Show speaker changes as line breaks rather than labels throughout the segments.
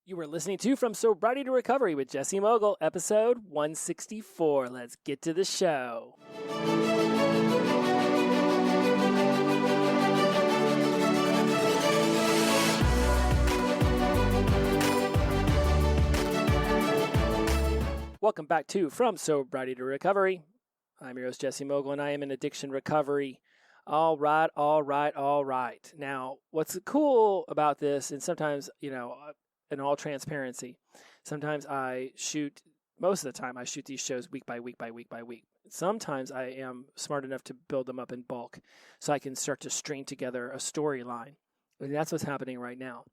You were listening to From Sobriety to Recovery with Jesse Mogul, episode 164. Let's get to the show. Welcome back to From Sobriety to Recovery. I'm your host, Jesse Mogul, and I am in addiction recovery. All right. Now, what's cool about this, and sometimes, in all transparency, sometimes most of the time I shoot these shows week by week. Sometimes I am smart enough to build them up in bulk so I can start to string together a storyline. And that's what's happening right now.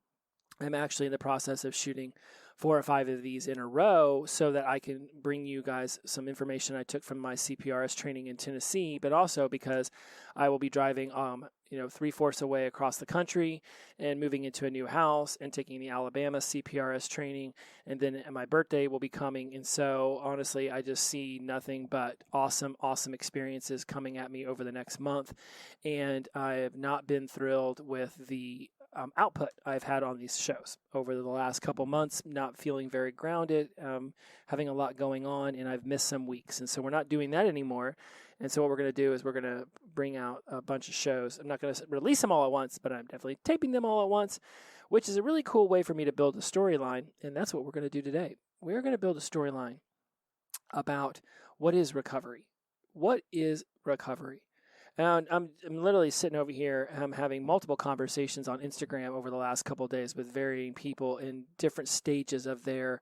I'm actually in the process of shooting 4 or 5 of these in a row so that I can bring you guys some information I took from my CPRS training in Tennessee, but also because I will be driving 3/4 away across the country and moving into a new house and taking the Alabama CPRS training, and then my birthday will be coming. And so honestly, I just see nothing but awesome experiences coming at me over the next month. And I have not been thrilled with the output I've had on these shows over the last couple months, not feeling very grounded, having a lot going on, and I've missed some weeks. And so we're not doing that anymore. And so what we're going to do is we're going to bring out a bunch of shows. I'm not going to release them all at once, but I'm definitely taping them all at once, which is a really cool way for me to build a storyline. And that's what we're going to do today. We're going to build a storyline about what is recovery. What is recovery? And I'm literally sitting over here. I'm having multiple conversations on Instagram over the last couple of days with varying people in different stages of their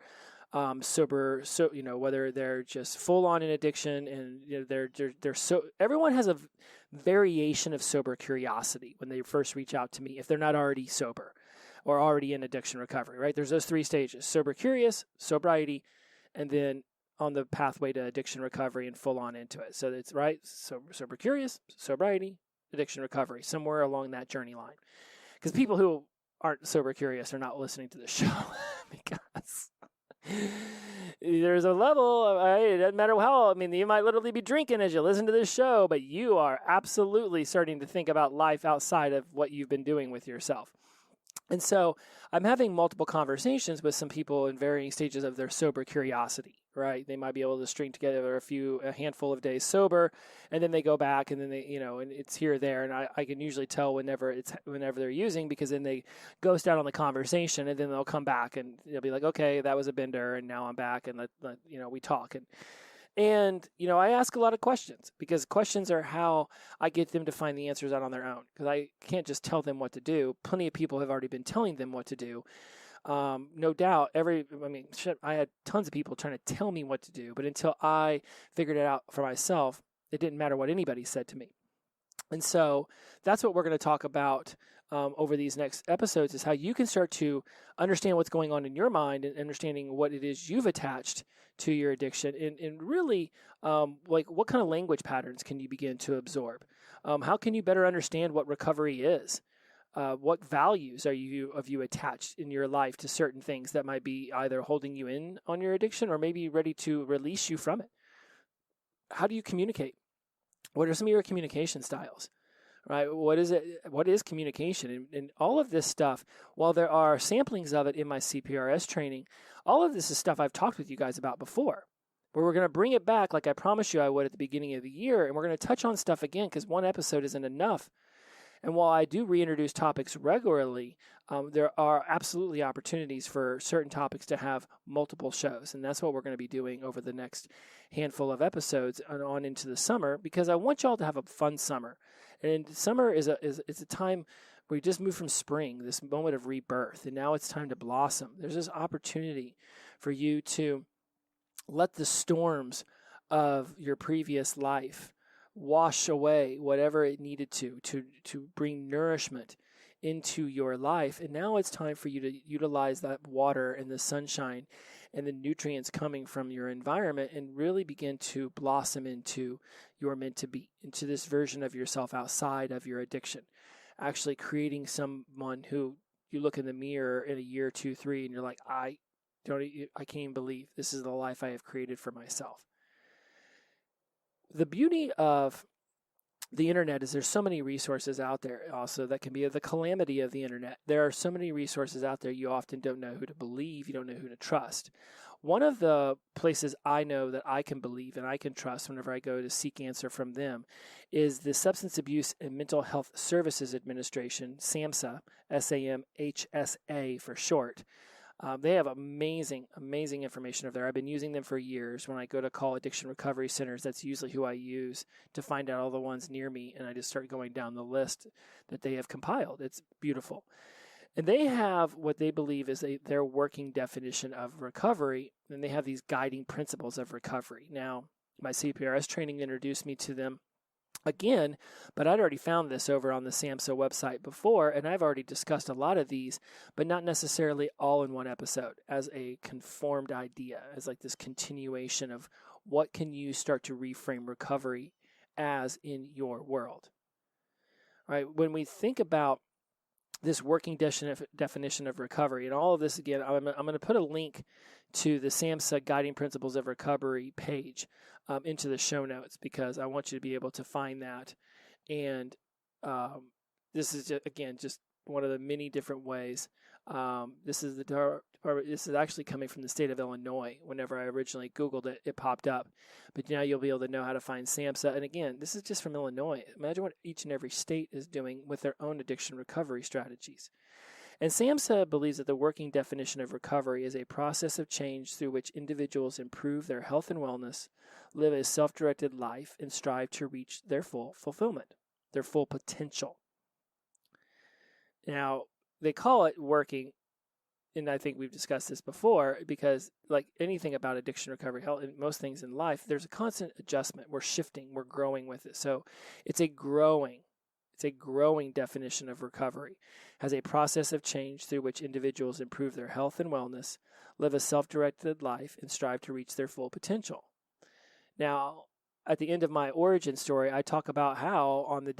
sober. So whether they're just full on in addiction, and they're so everyone has a variation of sober curiosity when they first reach out to me if they're not already sober or already in addiction recovery. Right? There's those 3 stages: sober curious, sobriety, and then on the pathway to addiction recovery and full on into it. So it's right. So sober curious, sobriety, addiction recovery, somewhere along that journey line. Because people who aren't sober curious are not listening to the show because there's a level of, it doesn't matter how, you might literally be drinking as you listen to this show, but you are absolutely starting to think about life outside of what you've been doing with yourself. And so I'm having multiple conversations with some people in varying stages of their sober curiosity, right? They might be able to string together a handful of days sober, and then they go back, and then they, and it's here or there. And I can usually tell whenever they're using, because then they ghost out on the conversation, and then they'll come back and they'll be like, okay, that was a bender, and now I'm back, and we talk. And I ask a lot of questions, because questions are how I get them to find the answers out on their own, because I can't just tell them what to do. Plenty of people have already been telling them what to do. No doubt, I had tons of people trying to tell me what to do, but until I figured it out for myself, it didn't matter what anybody said to me. And so that's what we're going to talk about over these next episodes, is how you can start to understand what's going on in your mind and understanding what it is you've attached to your addiction, and really what kind of language patterns can you begin to absorb? How can you better understand what recovery is? What values are you attached in your life to certain things that might be either holding you in on your addiction or maybe ready to release you from it? How do you communicate? What are some of your communication styles? Right? What is it? What is communication? And all of this stuff, while there are samplings of it in my CPRS training, all of this is stuff I've talked with you guys about before. But we're going to bring it back like I promised you I would at the beginning of the year, and we're going to touch on stuff again, because one episode isn't enough. And while I do reintroduce topics regularly, there are absolutely opportunities for certain topics to have multiple shows. And that's what we're going to be doing over the next handful of episodes and on into the summer, because I want y'all to have a fun summer. And summer is a time where you just move from spring, this moment of rebirth, and now it's time to blossom. There's this opportunity for you to let the storms of your previous life wash away whatever it needed to bring nourishment into your life. And now it's time for you to utilize that water and the sunshine and the nutrients coming from your environment and really begin to blossom into your meant to be, into this version of yourself outside of your addiction. Actually creating someone who you look in the mirror in a year, 2, 3, and you're like, I can't even believe this is the life I have created for myself. The beauty of the internet is there's so many resources out there also that can be the calamity of the internet. There are so many resources out there you often don't know who to believe, you don't know who to trust. One of the places I know that I can believe and I can trust whenever I go to seek answer from them is the Substance Abuse and Mental Health Services Administration, SAMSA, SAMHSA for short. They have amazing information over there. I've been using them for years. When I go to call addiction recovery centers, that's usually who I use to find out all the ones near me, and I just start going down the list that they have compiled. It's beautiful. And they have what they believe is their working definition of recovery, and they have these guiding principles of recovery. Now, my CPRS training introduced me to them again, but I'd already found this over on the SAMSA website before, and I've already discussed a lot of these, but not necessarily all in one episode as a conformed idea, as like this continuation of what can you start to reframe recovery as in your world. All right, when we think about this working definition of recovery, and all of this again, I'm going to put a link to the SAMSA Guiding Principles of Recovery page into the show notes because I want you to be able to find that. And this is just one of the many different ways. This is this is actually coming from the state of Illinois. Whenever I originally Googled it, it popped up. But now you'll be able to know how to find SAMSA. And again, this is just from Illinois. Imagine what each and every state is doing with their own addiction recovery strategies. And SAMSA believes that the working definition of recovery is a process of change through which individuals improve their health and wellness, live a self-directed life, and strive to reach their full fulfillment, their full potential. Now, they call it working, and I think we've discussed this before, because like anything about addiction recovery, health, and most things in life, there's a constant adjustment. We're shifting, we're growing with it. So it's a growing definition of recovery, has a process of change through which individuals improve their health and wellness, live a self-directed life, and strive to reach their full potential. Now, at the end of my origin story, I talk about how on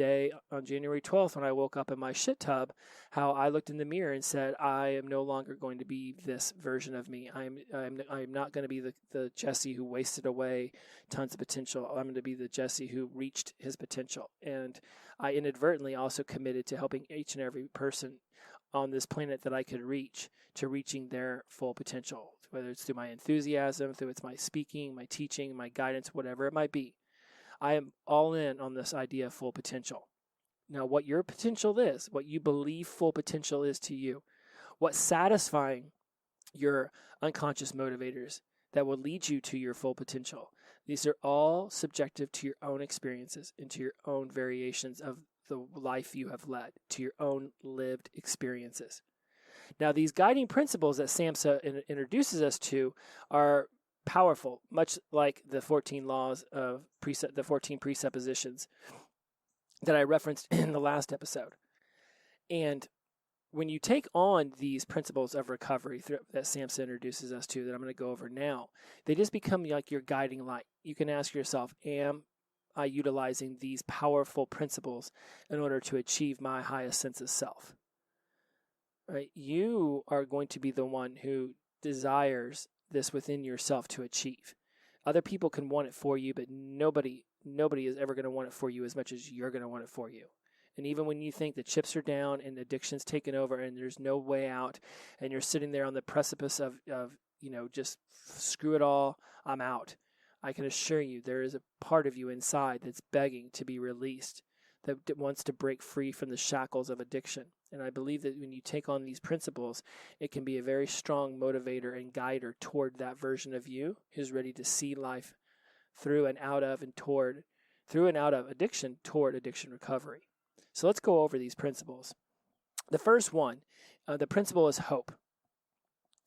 January 12th, when I woke up in my shit tub, how I looked in the mirror and said, I am no longer going to be this version of me. I'm not going to be the Jesse who wasted away tons of potential. I'm going to be the Jesse who reached his potential. And I inadvertently also committed to helping each and every person on this planet that I could reach to reaching their full potential, whether it's through my enthusiasm, through it's my speaking, my teaching, my guidance, whatever it might be. I am all in on this idea of full potential. Now, what your potential is, what you believe full potential is to you, what's satisfying your unconscious motivators that will lead you to your full potential. These are all subjective to your own experiences and to your own variations of the life you have led, to your own lived experiences. Now, these guiding principles that SAMSA introduces us to are powerful, much like the 14 laws of the 14 presuppositions that I referenced in the last episode. And when you take on these principles of recovery that SAMSA introduces us to, that I'm going to go over now, they just become like your guiding light. You can ask yourself, am I utilizing these powerful principles in order to achieve my highest sense of self? Right? You are going to be the one who desires this within yourself to achieve. Other people can want it for you, but nobody is ever going to want it for you as much as you're going to want it for you. And even when you think the chips are down and addiction's taken over and there's no way out, and you're sitting there on the precipice of just screw it all, I'm out. I can assure you there is a part of you inside that's begging to be released, that wants to break free from the shackles of addiction. And I believe that when you take on these principles, it can be a very strong motivator and guider toward that version of you who's ready to see life through and out of addiction toward addiction recovery. So let's go over these principles. The first one, the principle is hope.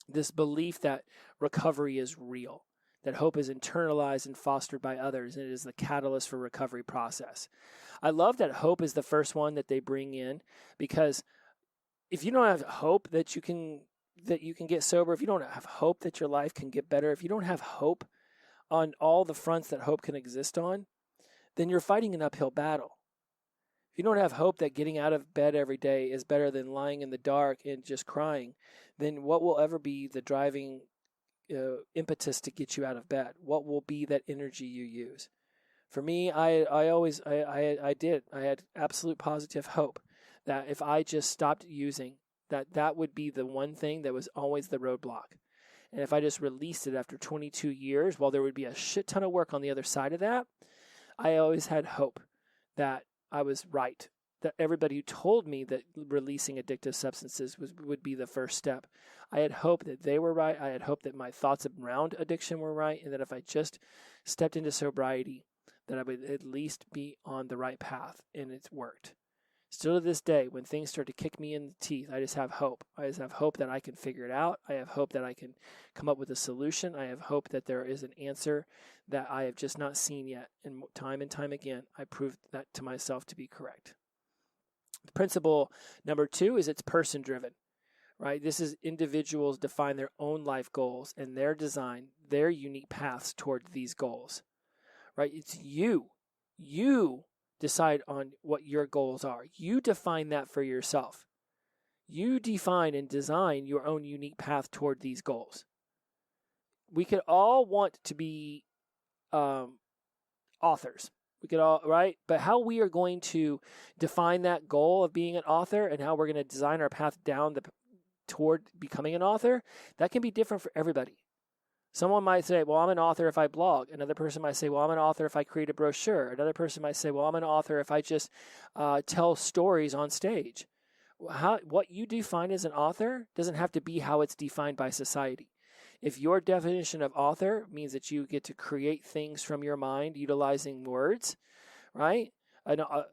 This belief that recovery is real, that hope is internalized and fostered by others, and it is the catalyst for recovery process. I love that hope is the first one that they bring in, because if you don't have hope that you can get sober, if you don't have hope that your life can get better, if you don't have hope on all the fronts that hope can exist on, then you're fighting an uphill battle. If you don't have hope that getting out of bed every day is better than lying in the dark and just crying, then what will ever be the driving impetus to get you out of bed? What will be that energy you use? For me, I had absolute positive hope that if I just stopped using, that would be the one thing that was always the roadblock. And if I just released it after 22 years, while there would be a shit ton of work on the other side of that, I always had hope that I was right. That everybody who told me that releasing addictive substances would be the first step, I had hope that they were right. I had hope that my thoughts around addiction were right, and that if I just stepped into sobriety, that I would at least be on the right path, and it's worked. Still to this day, when things start to kick me in the teeth, I just have hope. I just have hope that I can figure it out. I have hope that I can come up with a solution. I have hope that there is an answer that I have just not seen yet. And time again, I proved that to myself to be correct. Principle number 2 is it's person-driven, right? This is individuals define their own life goals and their design, their unique paths toward these goals, right? It's you. You decide on what your goals are. You define that for yourself. You define and design your own unique path toward these goals. We could all want to be authors. We could all, right? But how we are going to define that goal of being an author and how we're going to design our path down toward becoming an author, that can be different for everybody. Someone might say, well, I'm an author if I blog. Another person might say, well, I'm an author if I create a brochure. Another person might say, well, I'm an author if I just tell stories on stage. What you define as an author doesn't have to be how it's defined by society. If your definition of author means that you get to create things from your mind utilizing words, right?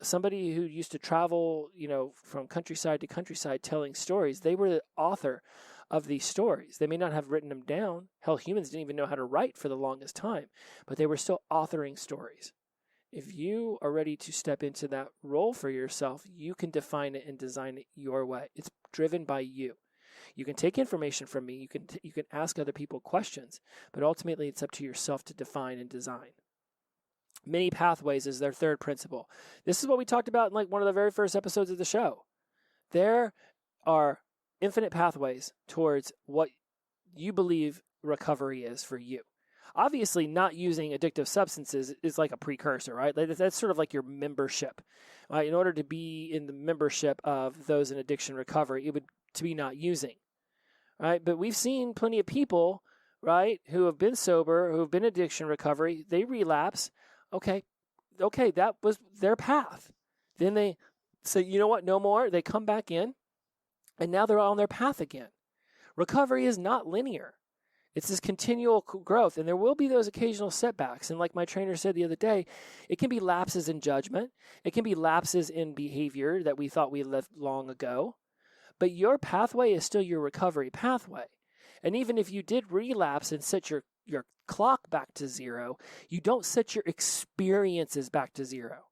Somebody who used to travel, from countryside to countryside telling stories, they were the author of these stories. They may not have written them down. Hell, humans didn't even know how to write for the longest time, but they were still authoring stories. If you are ready to step into that role for yourself, you can define it and design it your way. It's driven by you. You can take information from me. You can ask other people questions, but ultimately it's up to yourself to define and design. Many pathways is their third principle. This is what we talked about in one of the very first episodes of the show. There are infinite pathways towards what you believe recovery is for you. Obviously, not using addictive substances is like a precursor, right? That's sort of like your membership. Right? In order to be in the membership of those in addiction recovery, it would to be not using, right? But we've seen plenty of people, right, who have been sober, who have been addiction recovery, they relapse. Okay, that was their path. Then they say, you know what, no more. They come back in, and now they're on their path again. Recovery is not linear. It's this continual growth, and there will be those occasional setbacks. And like my trainer said the other day, it can be lapses in judgment. It can be lapses in behavior that we thought we left long ago. But your pathway is still your recovery pathway. And even if you did relapse and set your clock back to zero, you don't set your experiences back to zero.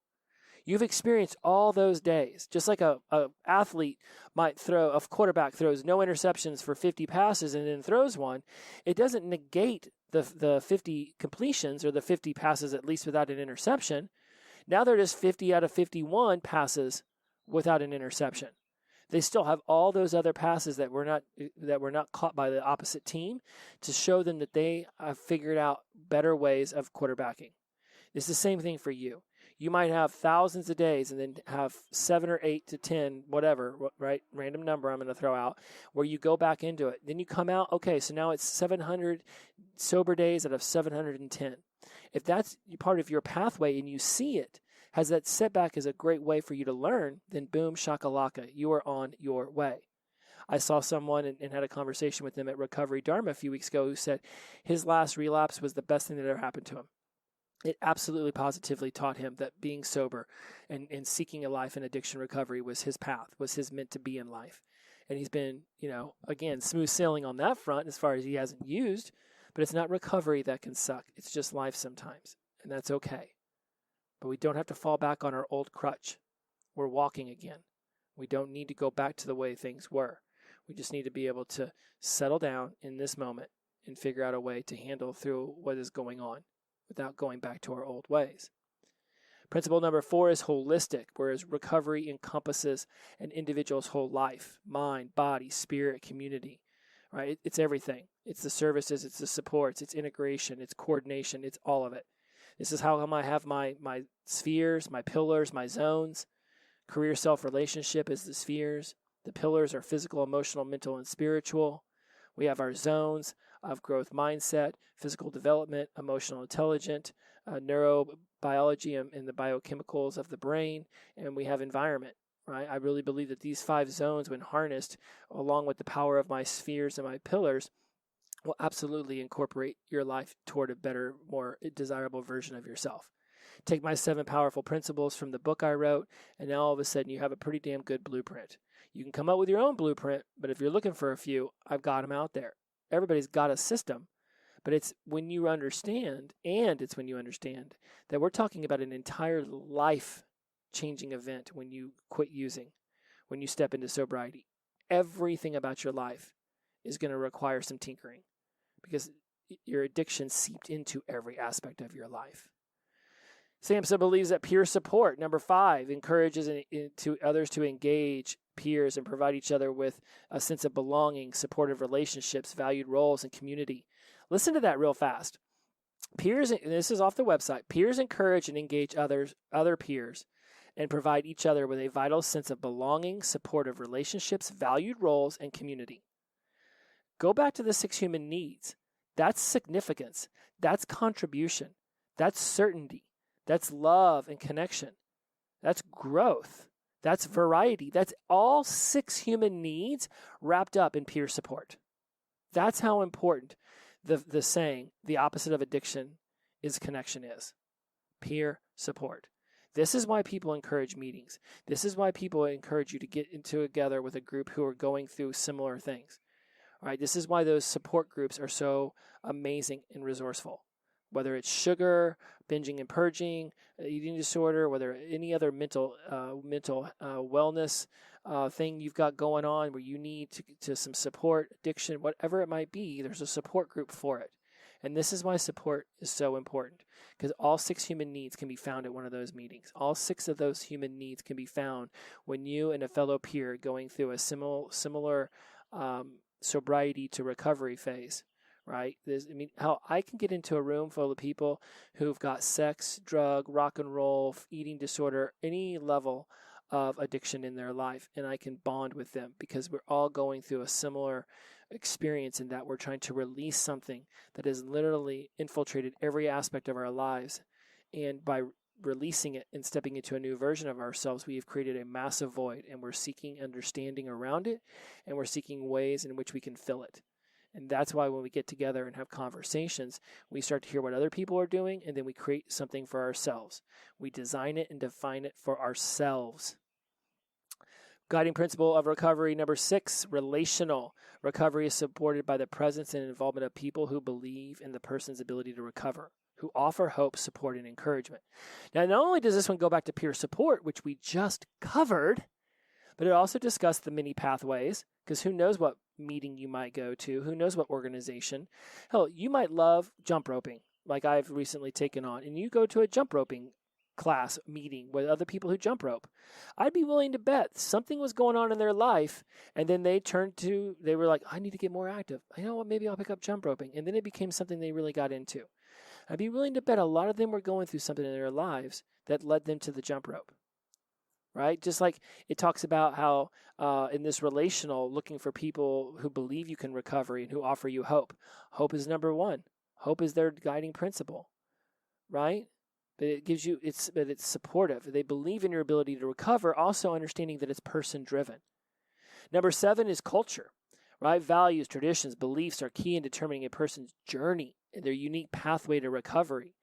You've experienced all those days. Just like a athlete might throw, a quarterback throws no interceptions for 50 passes and then throws one, it doesn't negate the 50 completions or the 50 passes at least without an interception. Now they're just 50 out of 51 passes without an interception. They still have all those other passes that were not caught by the opposite team to show them that they have figured out better ways of quarterbacking. It's the same thing for you. You might have thousands of days and then have 7 or 8 to 10, whatever, right? Random number I'm going to throw out, where you go back into it. Then you come out, okay, so now it's 700 sober days out of 710. If that's part of your pathway and you see it, has that setback as a great way for you to learn, then boom, shakalaka, you are on your way. I saw someone and had a conversation with them at Recovery Dharma a few weeks ago who said his last relapse was the best thing that ever happened to him. It absolutely positively taught him that being sober and seeking a life in addiction recovery was his path, was his meant to be in life. And he's been, again, smooth sailing on that front as far as he hasn't used, but it's not recovery that can suck. It's just life sometimes, and that's okay. But we don't have to fall back on our old crutch. We're walking again. We don't need to go back to the way things were. We just need to be able to settle down in this moment and figure out a way to handle through what is going on without going back to our old ways. Principle number 4 is holistic, whereas recovery encompasses an individual's whole life, mind, body, spirit, community, right? It's everything. It's the services, it's the supports, it's integration, it's coordination, it's all of it. This is how I have my spheres, my pillars, my zones. Career self relationship is the spheres. The pillars are physical, emotional, mental, and spiritual. We have our zones of growth mindset, physical development, emotional intelligence, neurobiology and the biochemicals of the brain, and we have environment, right? I really believe that these 5 zones, when harnessed along with the power of my spheres and my pillars, will absolutely incorporate your life toward a better, more desirable version of yourself. Take my 7 powerful principles from the book I wrote, and now all of a sudden you have a pretty damn good blueprint. You can come up with your own blueprint, but if you're looking for a few, I've got them out there. Everybody's got a system, but it's when you understand that we're talking about an entire life-changing event when you quit using, when you step into sobriety. Everything about your life is going to require some tinkering because your addiction seeped into every aspect of your life. SAMSA believes that peer support, number 5, encourages others to engage peers and provide each other with a sense of belonging, supportive relationships, valued roles, and community. Listen to that real fast. Peers, and this is off the website, peers encourage and engage other peers and provide each other with a vital sense of belonging, supportive relationships, valued roles, and community. Go back to the 6 human needs. That's significance. That's contribution. That's certainty. That's love and connection. That's growth. That's variety. That's all 6 human needs wrapped up in peer support. That's how important the saying, the opposite of addiction is connection is. Peer support. This is why people encourage meetings. This is why people encourage you to get together with a group who are going through similar things. All right, this is why those support groups are so amazing and resourceful. Whether it's sugar, binging and purging, eating disorder, whether any other mental wellness thing you've got going on where you need to some support, addiction, whatever it might be, there's a support group for it. And this is why support is so important, because all 6 human needs can be found at one of those meetings. All 6 of those human needs can be found when you and a fellow peer going through a similar sobriety to recovery phase. Right? How I can get into a room full of people who've got sex, drug, rock and roll, eating disorder, any level of addiction in their life, and I can bond with them because we're all going through a similar experience in that we're trying to release something that has literally infiltrated every aspect of our lives. And by releasing it and stepping into a new version of ourselves, we have created a massive void, and we're seeking understanding around it, and we're seeking ways in which we can fill it. And that's why when we get together and have conversations, we start to hear what other people are doing, and then we create something for ourselves. We design it and define it for ourselves. Guiding principle of recovery, number 6, relational. Recovery is supported by the presence and involvement of people who believe in the person's ability to recover, who offer hope, support, and encouragement. Now, not only does this one go back to peer support, which we just covered, but it also discussed the many pathways, because who knows what meeting you might go to, who knows what organization. Hell, you might love jump roping, like I've recently taken on, and you go to a jump roping class meeting with other people who jump rope. I'd be willing to bet something was going on in their life, and then they were like, I need to get more active. You know what, maybe I'll pick up jump roping. And then it became something they really got into. I'd be willing to bet a lot of them were going through something in their lives that led them to the jump rope. Right? Just like it talks about how in this relational, looking for people who believe you can recover and who offer you hope. Hope is number 1. Hope is their guiding principle, right? But it gives you, it's supportive. They believe in your ability to recover, also understanding that it's person-driven. Number 7 is culture, right? Values, traditions, beliefs are key in determining a person's journey and their unique pathway to recovery.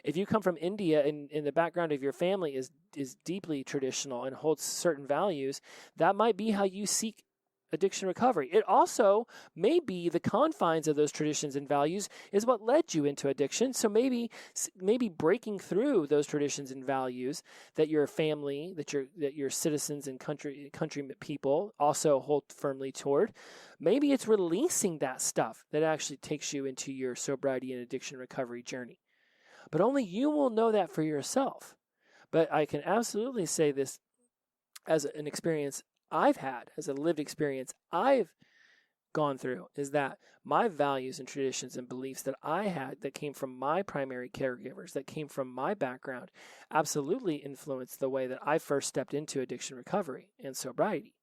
If you come from India and the background of your family is deeply traditional and holds certain values, that might be how you seek addiction recovery. It also may be the confines of those traditions and values is what led you into addiction. So maybe breaking through those traditions and values that your family, that your citizens and country people also hold firmly toward, maybe it's releasing that stuff that actually takes you into your sobriety and addiction recovery journey. But only you will know that for yourself. But I can absolutely say this as an experience I've had, as a lived experience I've gone through is that my values and traditions and beliefs that I had that came from my primary caregivers, that came from my background, absolutely influenced the way that I first stepped into addiction recovery and sobriety.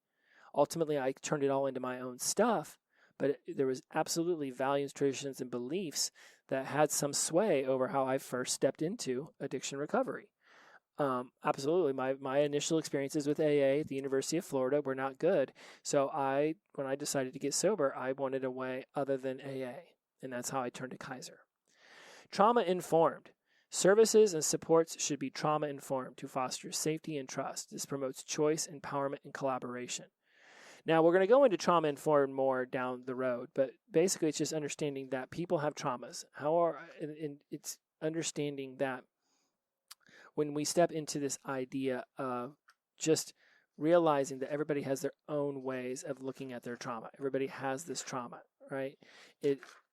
Ultimately, I turned it all into my own stuff, but there was absolutely values, traditions, and beliefs that had some sway over how I first stepped into addiction recovery. Absolutely. My initial experiences with AA at the University of Florida were not good. So when I decided to get sober, I wanted a way other than AA. And that's how I turned to Kaiser. Trauma informed. Services and supports should be trauma informed to foster safety and trust. This promotes choice, empowerment, and collaboration. Now, we're going to go into trauma informed more down the road, but basically it's just understanding that people have traumas. And it's understanding that when we step into this idea of just realizing that everybody has their own ways of looking at their trauma. Everybody has this trauma, right?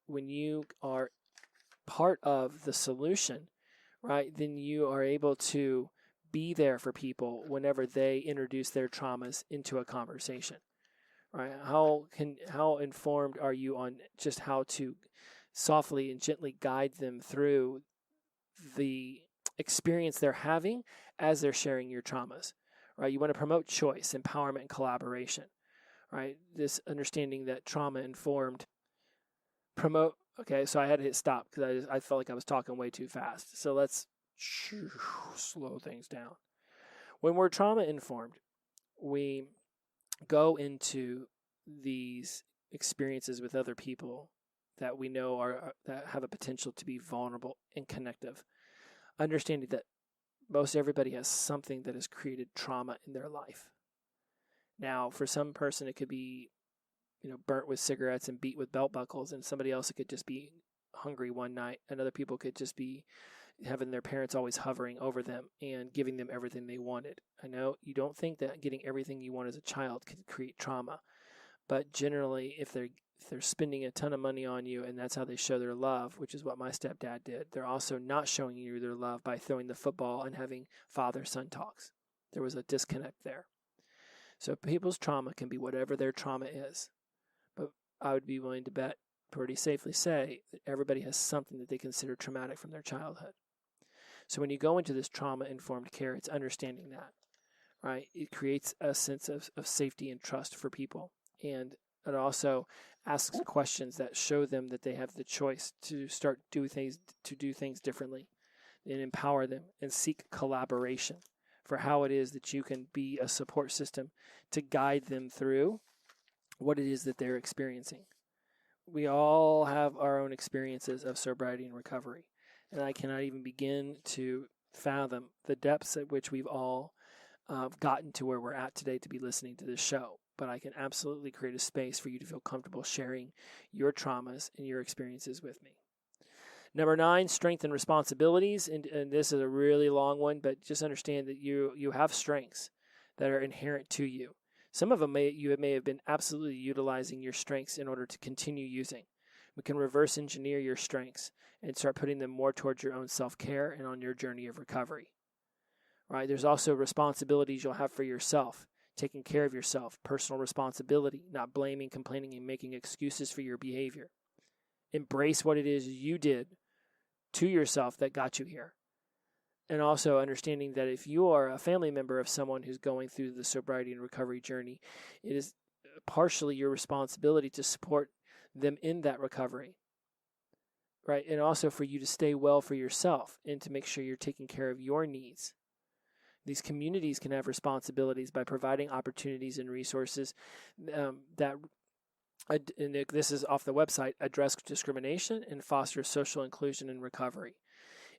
When you are part of the solution, right, then you are able to be there for people whenever they introduce their traumas into a conversation, right? How informed are you on just how to softly and gently guide them through the experience they're having as they're sharing your traumas, right? You want to promote choice, empowerment, and collaboration, right? This understanding that trauma informed promote. Okay, so I had to hit stop because I felt like I was talking way too fast. So let's slow things down. When we're trauma informed, we go into these experiences with other people that we know that have a potential to be vulnerable and connective. Understanding that most everybody has something that has created trauma in their life. Now, for some person, it could be, burnt with cigarettes and beat with belt buckles, and somebody else, it could just be hungry one night, and other people could just be having their parents always hovering over them and giving them everything they wanted. I know you don't think that getting everything you want as a child could create trauma, but generally, if they're spending a ton of money on you and that's how they show their love, which is what my stepdad did, they're also not showing you their love by throwing the football and having father-son talks. There was a disconnect there. So people's trauma can be whatever their trauma is. But I would be willing to bet, pretty safely say, that everybody has something that they consider traumatic from their childhood. So when you go into this trauma-informed care, it's understanding that, right? It creates a sense of safety and trust for people. And it also asks questions that show them that they have the choice to do things differently, and empower them and seek collaboration for how it is that you can be a support system to guide them through what it is that they're experiencing. We all have our own experiences of sobriety and recovery, and I cannot even begin to fathom the depths at which we've all gotten to where we're at today to be listening to this show. But I can absolutely create a space for you to feel comfortable sharing your traumas and your experiences with me. Number 9, strength and responsibilities. And this is a really long one, but just understand that you have strengths that are inherent to you. Some of them you may have been absolutely utilizing your strengths in order to continue using. We can reverse engineer your strengths and start putting them more towards your own self-care and on your journey of recovery. Right? There's also responsibilities you'll have for yourself. Taking care of yourself, personal responsibility, not blaming, complaining, and making excuses for your behavior. Embrace what it is you did to yourself that got you here. And also understanding that if you are a family member of someone who's going through the sobriety and recovery journey, it is partially your responsibility to support them in that recovery. Right? And also for you to stay well for yourself and to make sure you're taking care of your needs. These communities can have responsibilities by providing opportunities and resources that, and this is off the website, address discrimination and foster social inclusion and recovery.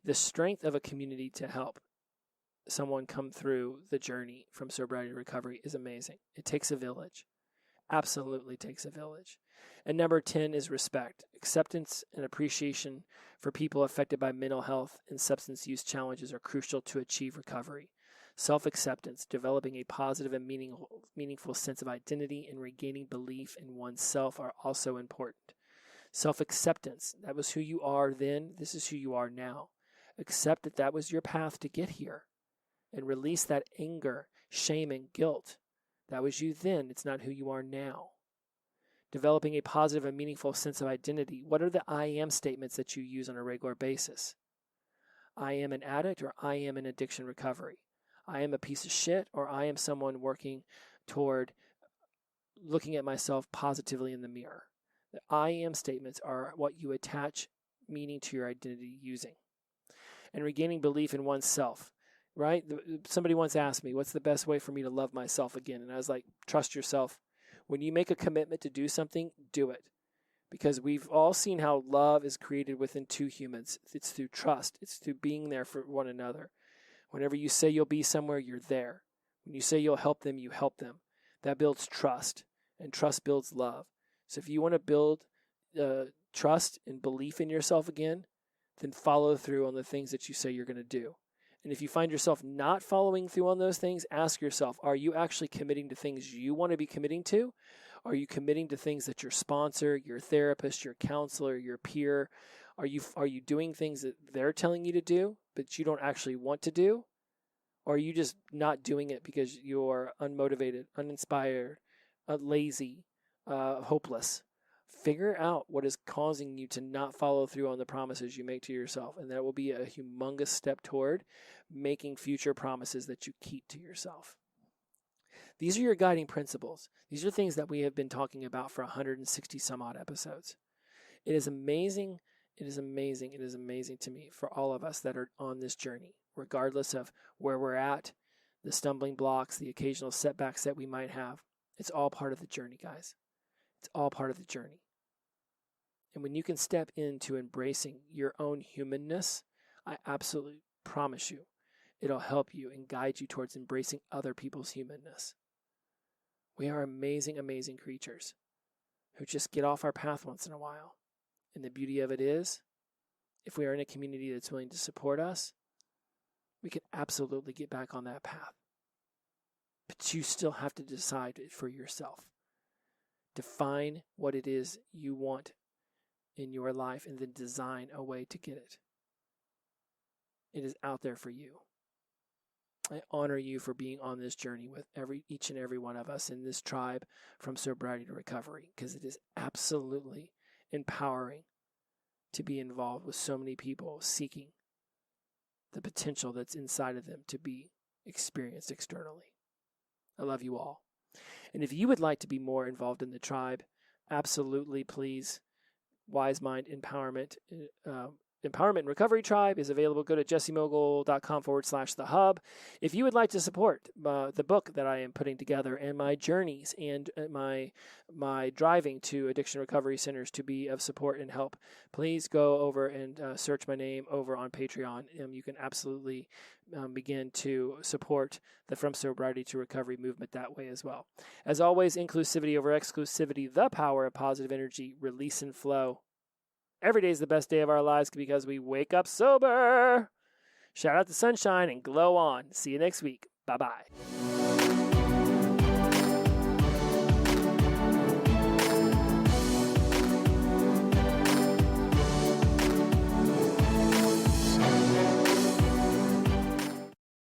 The strength of a community to help someone come through the journey from sobriety to recovery is amazing. It takes a village. Absolutely takes a village. And number 10 is respect. Acceptance and appreciation for people affected by mental health and substance use challenges are crucial to achieve recovery. Self-acceptance, developing a positive and meaningful sense of identity and regaining belief in oneself are also important. Self-acceptance, that was who you are then, this is who you are now. Accept that that was your path to get here and release that anger, shame, and guilt. That was you then, it's not who you are now. developing a positive and meaningful sense of identity. What are the I am statements that you use on a regular basis? I am an addict, or I am in addiction recovery. I am a piece of shit, or I am someone working toward looking at myself positively in the mirror. The I am statements are what you attach meaning to your identity using. And regaining belief in oneself, right? Somebody once asked me, what's the best way for me to love myself again? And I was like, trust yourself. When you make a commitment to do something, do it. Because we've all seen how love is created within two humans. It's through trust. It's through being there for one another. Whenever you say you'll be somewhere, you're there. When you say you'll help them, you help them. That builds trust, and trust builds love. So if you want to build trust and belief in yourself again, then follow through on the things that you say you're going to do. And if you find yourself not following through on those things, ask yourself, are you actually committing to things you want to be committing to? Are you committing to things that your sponsor, your therapist, your counselor, your peer, are you doing things that they're telling you to do, but you don't actually want to do? Or are you just not doing it because you're unmotivated, uninspired, lazy, hopeless? Figure out what is causing you to not follow through on the promises you make to yourself, and that will be a humongous step toward making future promises that you keep to yourself. These are your guiding principles. These are things that we have been talking about for 160 some odd episodes. It is amazing. It is amazing. It is amazing to me for all of us that are on this journey, regardless of where we're at, the stumbling blocks, the occasional setbacks that we might have. It's all part of the journey, guys. It's all part of the journey. And when you can step into embracing your own humanness, I absolutely promise you, it'll help you and guide you towards embracing other people's humanness. We are amazing, amazing creatures who just get off our path once in a while. And the beauty of it is, if we are in a community that's willing to support us, we can absolutely get back on that path. But you still have to decide it for yourself. Define what it is you want in your life and then design a way to get it. It is out there for you. I honor you for being on this journey with each and every one of us in this tribe from Sobriety to Recovery, because it is absolutely empowering to be involved with so many people seeking the potential that's inside of them to be experienced externally. I love you all. And if you would like to be more involved in the tribe, absolutely please. Wise Mind Empowerment and Recovery Tribe is available. Go to jessemogul.com/the hub. If you would like to support the book that I am putting together and my journeys and my driving to addiction recovery centers to be of support and help, please go over and search my name over on Patreon. You can absolutely begin to support the From Sobriety to Recovery movement that way as well. As always, inclusivity over exclusivity, the power of positive energy, release and flow. Every day is the best day of our lives because we wake up sober. Shout out to sunshine and glow on. See you next week. Bye-bye.